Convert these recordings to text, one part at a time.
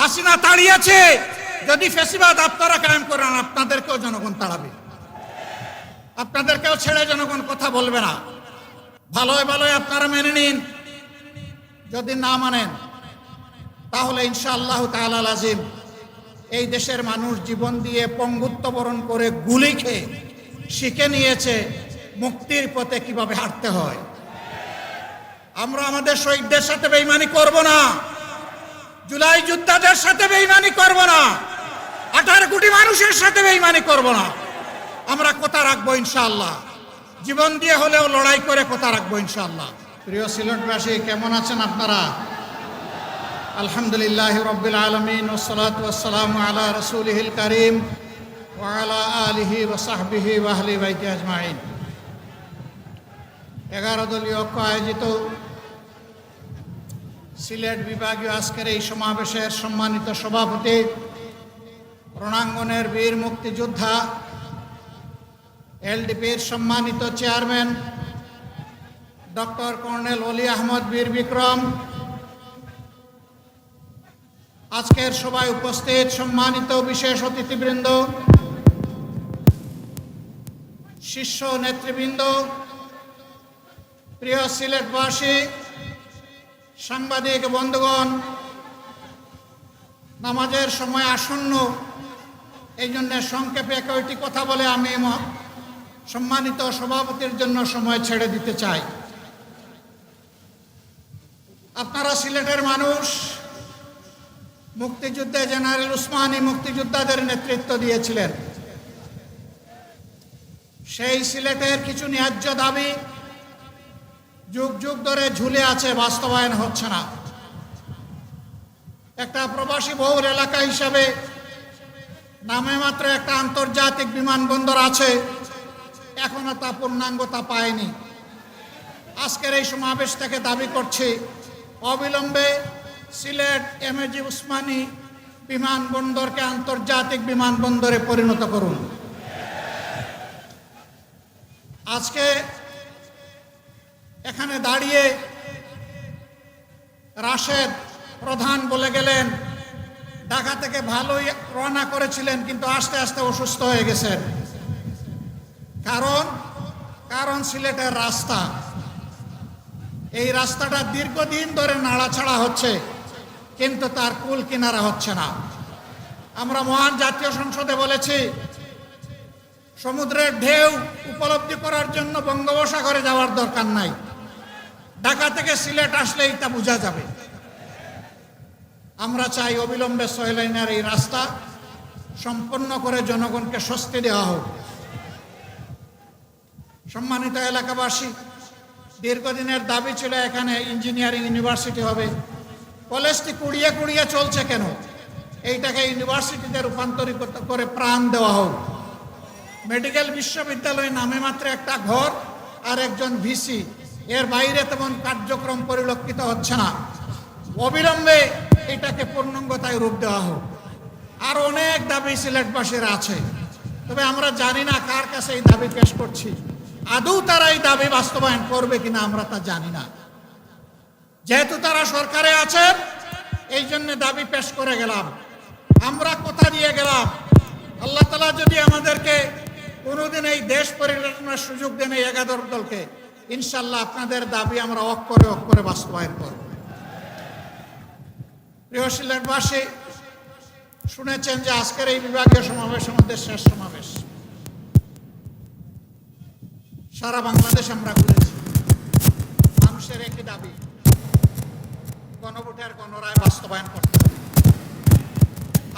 হাসিনা তাড়িয়েছে, যদি ফেসিবাদ আপনারা কায়েম করেন আপনাদেরকেও জনগণ তাড়াবে, আপনাদেরকেও ছেড়ে জনগণ কথা বলবে না। ভালোই ভালোই আপনারা মেনে নিন, যদি না মানেন তাহলে ইনশাআল্লাহ তাআলা লাজিম এই দেশের মানুষ জীবন দিয়ে পঙ্গুত্ব বরণ করে গুলি খেয়ে শিখে নিয়েছে মুক্তির পথে কিভাবে হাঁটতে হয়। আমরা আমাদের শহীদদের সাথে বেঈমানি করব না, জুলাই যোদ্ধাদের সাথে বেঈমানি করব না, 18 কোটি মানুষের সাথে বেঈমানি করব না। আমরা কথা রাখবো ইনশাআল্লাহ, জীবন দিয়ে হলেও লড়াই করে কথা রাখবো ইনশাআল্লাহ। প্রিয় সিলেটবাসী, কেমন আছেন আপনারা? আলহামদুলিল্লাহি রাব্বিল আলামিন ওয়াসসালাতু ওয়াসসালামু আলা রাসূলিহিল কারীম ওয়া আলা আলিহি ওয়া সাহবিহি ওয়া আহলি বাইতি আজমাইন। 11 দলীয় ঐক্য আয়োজিত সিলেট বিভাগীয় আজকের এই সমাবেশের সম্মানিত সভাপতি, রণাঙ্গনের বীর মুক্তিযোদ্ধা, এলডিপির সম্মানিত চেয়ারম্যান ডক্টর কর্নেল ওলি আহমদ বীর বিক্রম, আজকের সভায় উপস্থিত সম্মানিত বিশেষ অতিথিবৃন্দ, শীর্ষ নেতৃবৃন্দ, প্রিয় সিলেটবাসী, সাংবাদিক বন্ধুগণ, নামাজের সময় আসন্ন, এই জন্য সংক্ষেপে কয়েকটি কথা বলে আমি সম্মানিত সভাপতির জন্য সময় ছেড়ে দিতে চাই। আপনারা সিলেটের মানুষ, মুক্তিযুদ্ধে জেনারেল উসমানী মুক্তিযোদ্ধাদের নেতৃত্ব দিয়েছিলেন। সেই সিলেটের কিছু ন্যায্য দাবি যুগ যুগ ধরে ঝুলে আছে, বাস্তবায়ন হচ্ছে না। একটা প্রবাসী বহুল এলাকা হিসাবে নামে মাত্র একটা আন্তর্জাতিক বিমানবন্দর আছে, এখনো তা পূর্ণাঙ্গতা পায়নি। আজকের এই সমাবেশ থেকে দাবি করছি, অবিলম্বে সিলেট এমএজি উসমানী বিমানবন্দরকে আন্তর্জাতিক বিমানবন্দরে পরিণত করুন। আজকে এখানে দাঁড়িয়ে রাশেদ প্রধান বলে গেলেন ঢাকা থেকে ভালোই রওনা করেছিলেন, কিন্তু আস্তে আস্তে অসুস্থ হয়ে গেছেন। কারণ সিলেটের রাস্তা, এই রাস্তাটা দীর্ঘদিন ধরে নাড়াছাড়া হচ্ছে, কিন্তু তার কুল কিনারা হচ্ছে না। আমরা মহান জাতীয় সংসদে বলেছি, সমুদ্রের ঢেউ উপলব্ধি করার জন্য বঙ্গোপসাগরে যাওয়ার দরকার নাই, ঢাকা থেকে সিলেট আসলেই তা বোঝা যাবে। আমরা চাই অবিলম্বে 6 লাইনের এই রাস্তা সম্পন্ন করে জনগণকে স্বস্তি দেওয়া হোক। সম্মানিত এলাকাবাসী, দীর্ঘদিনের দাবি ছিল এখানে ইঞ্জিনিয়ারিং ইউনিভার্সিটি হবে। কলেজটি কুড়িয়ে কুড়িয়ে চলছে কেন? এইটাকে ইউনিভার্সিটিতে রূপান্তরিত করে প্রাণ দেওয়া হোক। মেডিকেল বিশ্ববিদ্যালয় নামে মাত্র একটা ঘর আর একজন ভিসি, এর বাইরে তেমন কার্যক্রম পরিলক্ষিত হচ্ছে না। অবিলম্বে এটাকে পূর্ণাঙ্গতায় রূপ দেওয়া হোক। আর অনেক দাবি সিলেটবাসীর আছে, তবে আমরা জানি না কার কাছে এই দাবি পেশ করছি। আদৌ তারা এই দাবি বাস্তবায়ন করবে কিনা আমরা তা জানি না। যেহেতু তারা সরকারে আছে, এই জন্য দাবি পেশ করে গেলাম। আমরা কথা দিয়ে গেলাম, আল্লাহ তাআলা যদি আমাদেরকে কোনোদিন এই দেশ পরিচালনার সুযোগ দেন, এই 11 দলকে, ইনশাল্লাহ আপনাদের দাবি আমরা অক্ষরে অক্ষরে বাস্তবায়ন করব। প্রিয় সিলেটবাসী, শুনেছেন যে আজকের এই বিভাগীয় সমাবেশ আমাদের শেষ সমাবেশ। সারা বাংলাদেশ আমরা ঘুরেছি, মানুষের একই দাবি, গণভোটের গণরায় বাস্তবায়ন করতে হবে।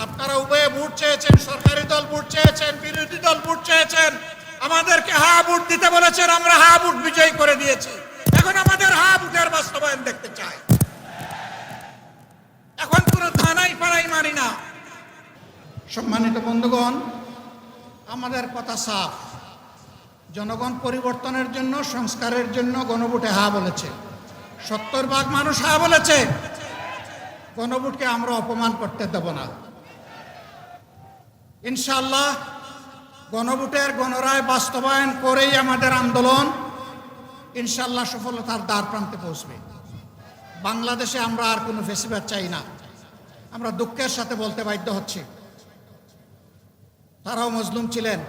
আপনারা উভয়ে ভোট চেয়েছেন, সরকারি দল ভোট চেয়েছেন, বিরোধী দল ভোট চেয়েছেন, আমাদেরকে হা ভোট দিতে বলেছেন, আমরা হা ভোট বিজয়ী করে দিয়েছি। এখন আমাদের হা ভোটের বাস্তবায়ন দেখতে চাই। এখন কোনো থানাই পাড়াই মারি না। সম্মানিত বন্ধুগণ, আমাদের কথা সাফ, জনগণ পরিবর্তনের জন্য, সংস্কারের জন্য গণভোটে হা বলেছে। 70% মানুষ হা বলেছে। গণভোটকে আমরা অপমান করতে দেব না। ইনশাআল্লাহ গণভোটের গণরায় বাস্তবায়ন করেই আমাদের আন্দোলন ইনশাআল্লাহ সফলতার দ্বার প্রান্তে পৌঁছবে। বাংলাদেশে আমরা আর কোনো ফেসিবাদ চাই না। আমরা দুঃখের সাথে বলতে বাধ্য হচ্ছি, তারাও মজলুম ছিলেন।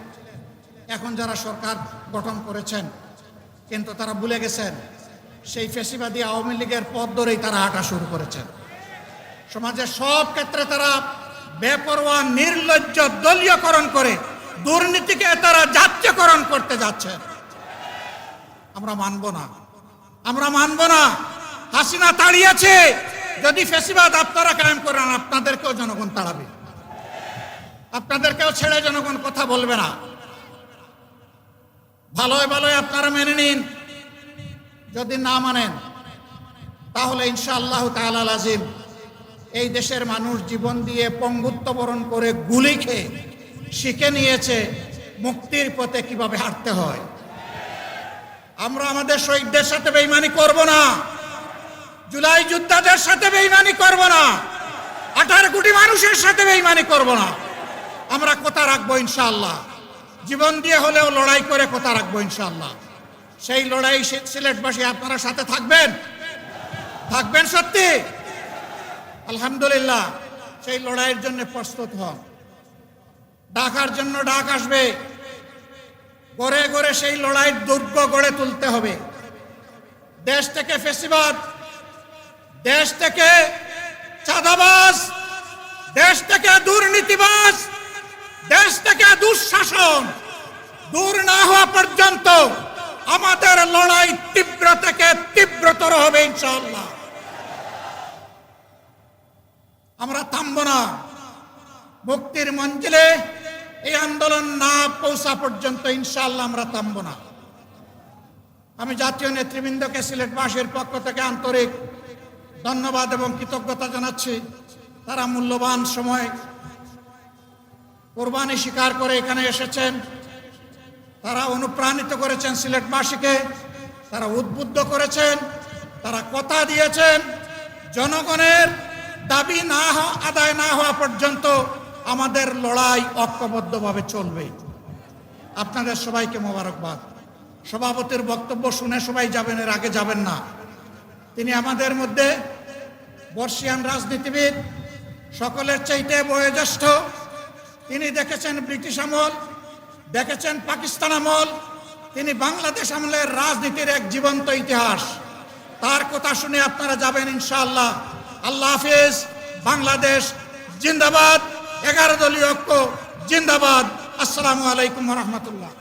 এখন যারা সরকার গঠন করেছেন, কিন্তু তারা ভুলে গেছেন সেই ফ্যাসিবাদী আওয়ামী লীগের পথ ধরেই তারা হাঁটা শুরু করেছেন। সমাজের সব ক্ষেত্রে তারা বেপরোয়া নির্লজ্জ দলীয়করণ করে দুর্নীতিকে তারা জাতীয়করণ করতে যাচ্ছেন। আমরা মানব না, আমরা মানব না। হাসিনা তাড়িয়েছে, যদি ফ্যাসিবাদ আপনারা কায়েম করেন আপনাদেরকেও জনগণ তাড়াবে, আপনাদেরকেও ছেড়ে জনগণ কথা বলবে না। ভালোই ভালোই আপনারা মেনে নিন, যদি না মানেন তাহলে ইনশাআল্লাহ তাআলা আজিম এই দেশের মানুষ জীবন দিয়ে পঙ্গুত্ব বরণ করে গুলি খেয়ে শিখে নিয়েছে মুক্তির পথে কিভাবে হাঁটতে হয়। আমরা আমাদের শহীদদের সাথে বেঈমানি করব না, জুলাই যোদ্ধাদের সাথে বেঈমানি করব না, 18 কোটি মানুষের সাথে বেঈমানি করব না। আমরা কথা রাখবো ইনশাআল্লাহ, জীবন দিয়ে হলেও লড়াই করে কথা রাখবো ইনশাআল্লাহ। সেই লড়াই সিলেটবাসী আপনারা সাথে থাকবেন, থাকবেন সত্যি? আলহামদুলিল্লাহ, সেই লড়াইয়ের জন্য প্রস্তুত হন। ডাকার জন্য ডাক আসবে, গড়ে গড়ে সেই লড়াইয়ের দুর্গ গড়ে তুলতে হবে। দেশ থেকে ফ্যাসিবাদ, দেশ থেকে চাঁদাবাজ, দেশ থেকে দুর্নীতিবাজ, দেশ থেকে দুঃশাসন দূর না হওয়া পর্যন্ত আমাদের লড়াই তীব্র থেকে তীব্রতর হবে ইনশাআল্লাহ। আমরা থামব না, মুক্তির মঞ্জিলে এই আন্দোলন না পৌঁছা পর্যন্ত ইনশাআল্লাহ আমরা থামব না। আমি জাতীয় নেতৃবৃন্দকে সিলেটবাসীর পক্ষ থেকে আন্তরিক ধন্যবাদ এবং কৃতজ্ঞতা জানাচ্ছি। তারা মূল্যবান সময় কোরবানি স্বীকার করে এখানে এসেছেন, তারা অনুপ্রাণিত করেছেন সিলেটবাসীকে, তারা উদ্বুদ্ধ করেছেন, তারা কথা দিয়েছেন জনগণের দাবি আদায় না হওয়া পর্যন্ত আমাদের লড়াই ঐক্যবদ্ধভাবে চলবে। আপনাদের সবাইকে মোবারকবাদ। সভাপতির বক্তব্য শুনে সবাই যাবেন, এর আগে যাবেন না। তিনি আমাদের মধ্যে বর্ষিয়ান রাজনীতিবিদ, সকলের চাইতে বয়োজ্যেষ্ঠ। তিনি দেখেছেন ব্রিটিশ আমল, দেখেছেন পাকিস্তান আমল, তিনি বাংলাদেশ আমলের রাজনীতির এক জীবন্ত ইতিহাস। তার কথা শুনে আপনারা যাবেন ইনশাআল্লাহ। আল্লাহ হাফেজ। বাংলাদেশ জিন্দাবাদ। 11 দলীয় ঐক্য জিন্দাবাদ। আসসালামু আলাইকুম ওয়া রাহমাতুল্লাহ।